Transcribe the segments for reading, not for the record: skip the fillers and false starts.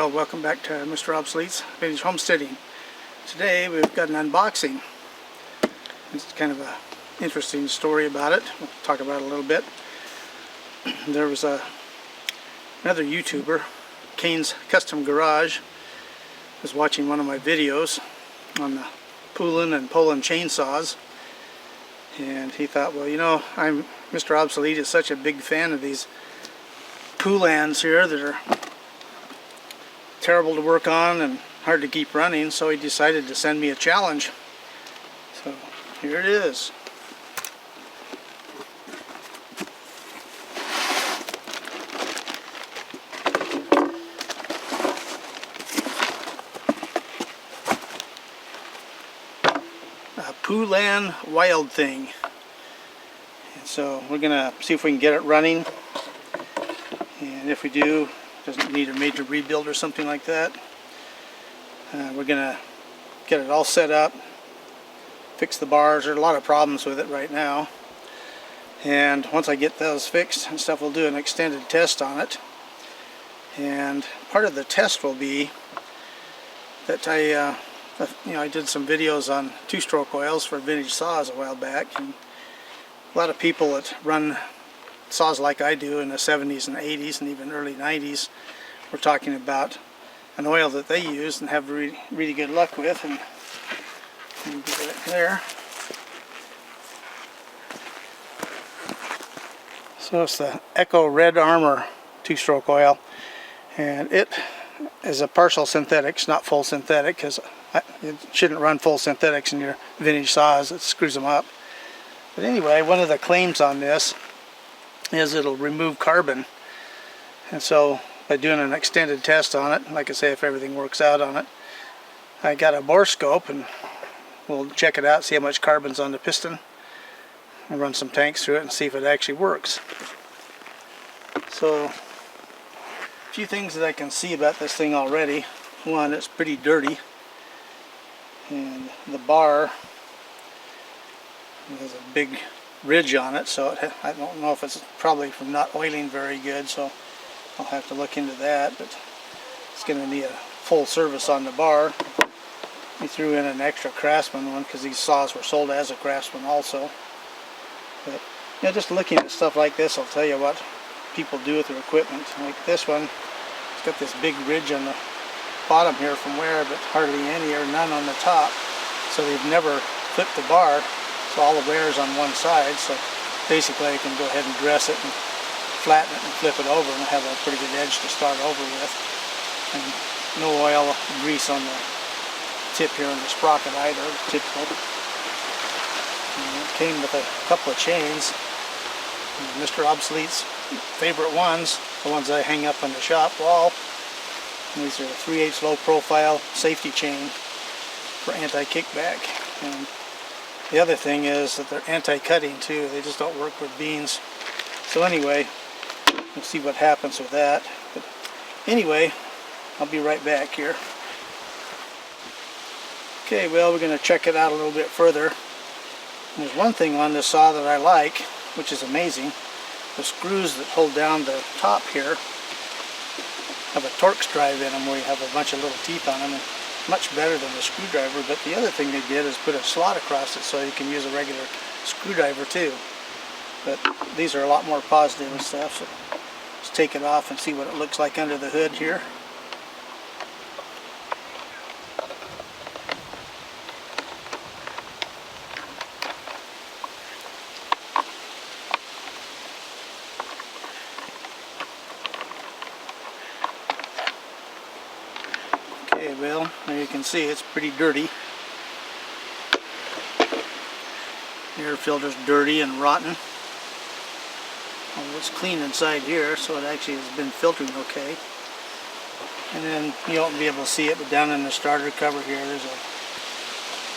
Wild. Welcome back to Mr. Obsolete's Vintage Homesteading. Today we've got an unboxing. It's kind of an interesting story about it. We'll talk about it a little bit. There was another YouTuber, Kane's Custom Garage, was watching one of my videos on the Poolan and Poulan chainsaws, and he thought, well, you know, Mr. Obsolete is such a big fan of these Poulans here that are terrible to work on and hard to keep running, so he decided to send me a challenge. So here it is. A Poulan Wild Thing. And so we're gonna see if we can get it running, and if we do, doesn't need a major rebuild or something like that. We're gonna get it all set up, fix the bars. There are a lot of problems with it right now, and once I get those fixed and stuff, we'll do an extended test on it. And part of the test will be that I did some videos on two-stroke oils for vintage saws a while back, and a lot of people that run saws like I do in the 70s and 80s and even early 90s were talking about an oil that they use and have really good luck with, and you get it there. So it's the Echo Red Armor two-stroke oil, and it is a partial synthetics, not full synthetic, because it shouldn't run full synthetics in your vintage saws. It screws them up. But anyway, one of the claims on this is it'll remove carbon, and so by doing an extended test on it, like I say, if everything works out on it, I got a borescope and we'll check it out, see how much carbon's on the piston, and run some tanks through it and see if it actually works. So a few things that I can see about this thing already. One, it's pretty dirty, and the bar has a big ridge on it, so I don't know if it's probably from not oiling very good, so I'll have to look into that. But it's going to need a full service on the bar. We threw in an extra Craftsman one because these saws were sold as a Craftsman also. But you know, just looking at stuff like this will tell you what people do with their equipment. Like this one, it's got this big ridge on the bottom here from wear, but hardly any or none on the top, so they've never flipped the bar. So all the wear is on one side, so basically I can go ahead and dress it and flatten it and flip it over and have a pretty good edge to start over with. And no oil or grease on the tip here on the sprocket either, typical. And it came with a couple of chains. Mr. Obsolete's favorite ones, the ones I hang up on the shop wall. And these are 3/8 low profile safety chain for anti-kickback. And the other thing is that they're anti-cutting too. They just don't work with beans. So anyway, we'll see what happens with that. But anyway, I'll be right back here. Okay, well, we're going to check it out a little bit further. And there's one thing on this saw that I like, which is amazing. The screws that hold down the top here have a Torx drive in them, where you have a bunch of little teeth on them. And much better than the screwdriver. But the other thing they did is put a slot across it so you can use a regular screwdriver too. But these are a lot more positive and stuff, so let's take it off and see what it looks like under the hood here. Okay, well, there you can see it's pretty dirty. The air filter's dirty and rotten. Well, it's clean inside here, so it actually has been filtering okay. And then you won't be able to see it, but down in the starter cover here, there's a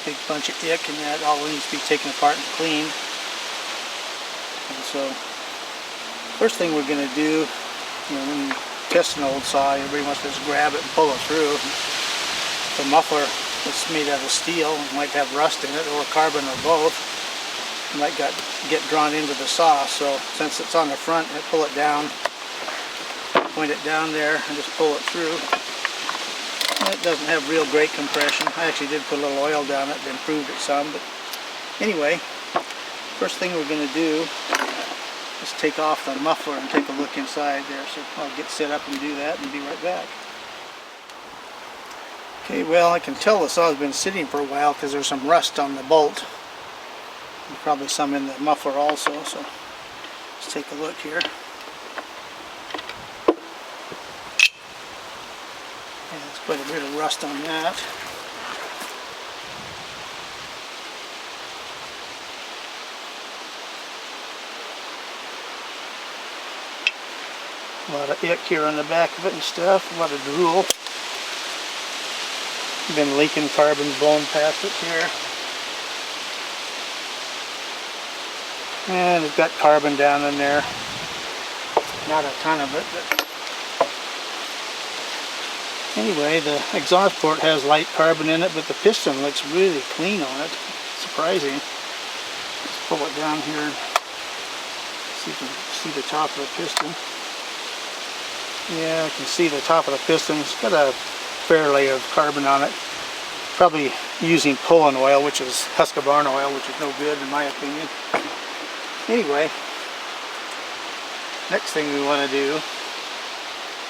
big bunch of ick, and that all needs to be taken apart and cleaned. And so, first thing we're going to do, when you test an old saw, everybody wants to just grab it and pull it through. The muffler is made out of steel, it might have rust in it, or carbon, or both. It might get drawn into the saw, so since it's on the front, I pull it down, point it down there, and just pull it through. It doesn't have real great compression. I actually did put a little oil down it to improve it some, but anyway, first thing we're going to do is take off the muffler and take a look inside there. So I'll get set up and do that and be right back. Okay, well, I can tell the saw has been sitting for a while because there's some rust on the bolt. And probably some in the muffler also, so let's take a look here. Yeah, there's quite a bit of rust on that. A lot of ick here on the back of it and stuff, a lot of drool. Been leaking carbon blown past it here. And it's got carbon down in there. Not a ton of it, but anyway, the exhaust port has light carbon in it, but the piston looks really clean on it. Surprising. Let's pull it down here and see if you can see the top of the piston. Yeah, I can see the top of the piston. It's got a fair layer of carbon on it. Probably using Poulan oil, which is Husqvarna oil, which is no good in my opinion. Anyway, next thing we want to do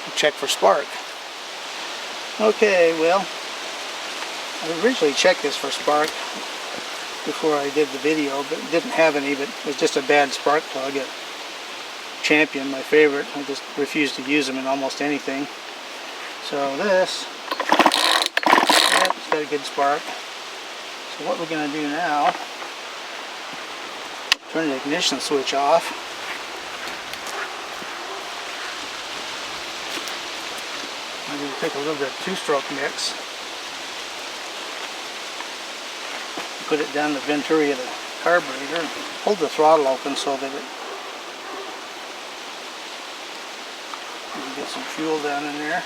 is check for spark. Okay, well, I originally checked this for spark before I did the video, but didn't have any, but it was just a bad spark plug. A Champion, my favorite. I just refuse to use them in almost anything. So this, yep, it's got a good spark. So what we're going to do now, turn the ignition switch off. I'm going to take a little bit of two-stroke mix, put it down the venturi of the carburetor, and hold the throttle open so that it you can get some fuel down in there.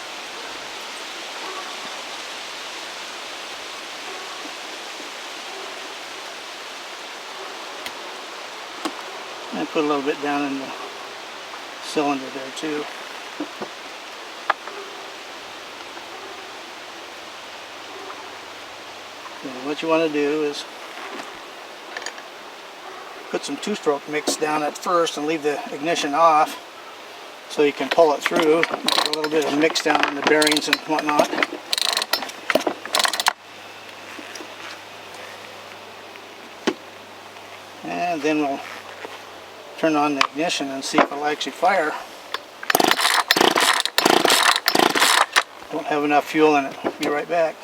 And put a little bit down in the cylinder there too. And what you want to do is put some two-stroke mix down at first and leave the ignition off so you can pull it through. Get a little bit of mix down in the bearings and whatnot. And then we'll turn on the ignition and see if it'll actually fire. Don't have enough fuel in it. Be right back.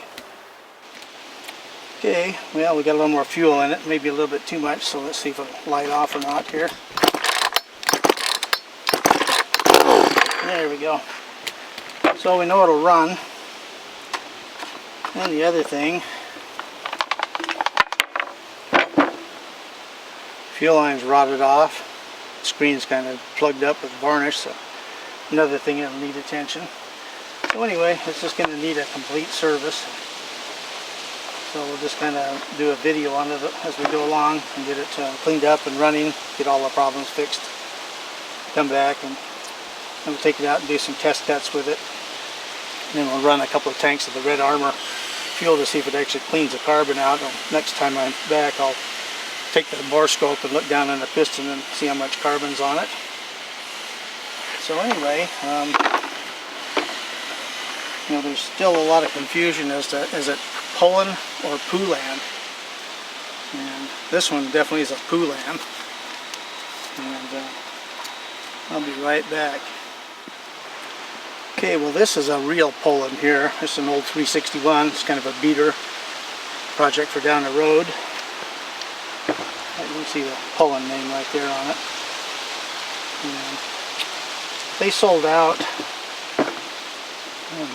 Okay, well, we got a little more fuel in it, maybe a little bit too much, so let's see if it'll light off or not here. There we go. So we know it'll run. And the other thing, fuel line's rotted off. The screen's kind of plugged up with varnish, so another thing that'll need attention. So anyway, it's just going to need a complete service. So we'll just kind of do a video on it as we go along and get it cleaned up and running, get all the problems fixed. Come back and then we'll take it out and do some test cuts with it. And then we'll run a couple of tanks of the Red Armor fuel to see if it actually cleans the carbon out. And next time I'm back, I'll take the bore scope and look down on the piston and see how much carbon's on it. So anyway, you know, there's still a lot of confusion as to is it Poulan or Poolan, and this one definitely is a Poulan, and I'll be right back. Okay, well, this is a real Poulan here. This is an old 361. It's kind of a beater project for down the road. You can see the Poulan name right there on it. And they sold out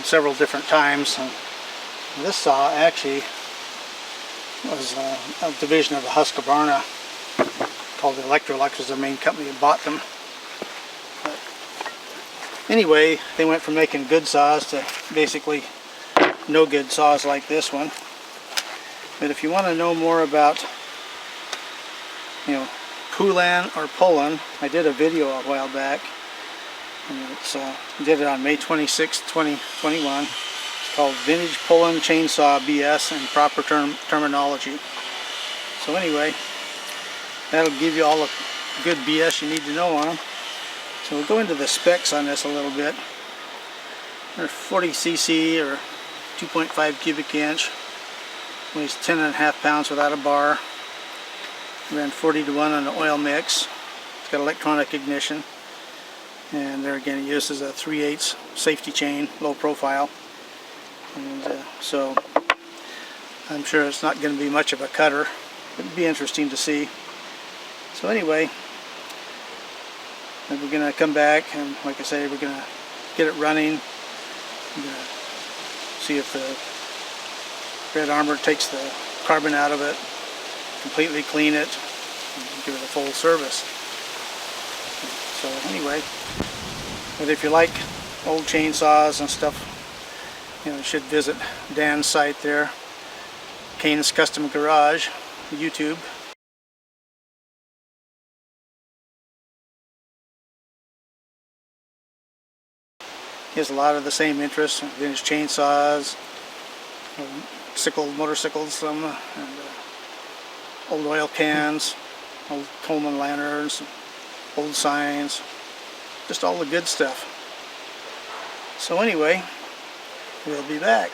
several different times. And this saw actually was a division of the Husqvarna called Electrolux, was the main company that bought them. But anyway, they went from making good saws to basically no good saws like this one. But if you want to know more about, you know, Poulan or Poulan, I did a video a while back, and it's did it on May 26, 2021. It's called Vintage Poulan Chainsaw BS in proper terminology. So anyway, that'll give you all the good BS you need to know on them. So we'll go into the specs on this a little bit. They're 40cc or 2.5 cubic inch. Weighs 10.5 pounds without a bar. Ran 40-1 on the oil mix. It's got electronic ignition. And there again, it uses a 3/8 safety chain, low profile. And so I'm sure it's not going to be much of a cutter. It'd be interesting to see. So anyway, we're going to come back and, like I say, we're going to get it running. I'm going to see if the red armor takes the carbon out of it, completely clean it, and give it a full service. So anyway, but if you like old chainsaws and stuff, you know, you should visit Dan's site there, Kane's Custom Garage, YouTube. He has a lot of the same interests: vintage chainsaws, motorcycles, and old oil cans, old Coleman lanterns, old signs, just all the good stuff. So anyway, we'll be back.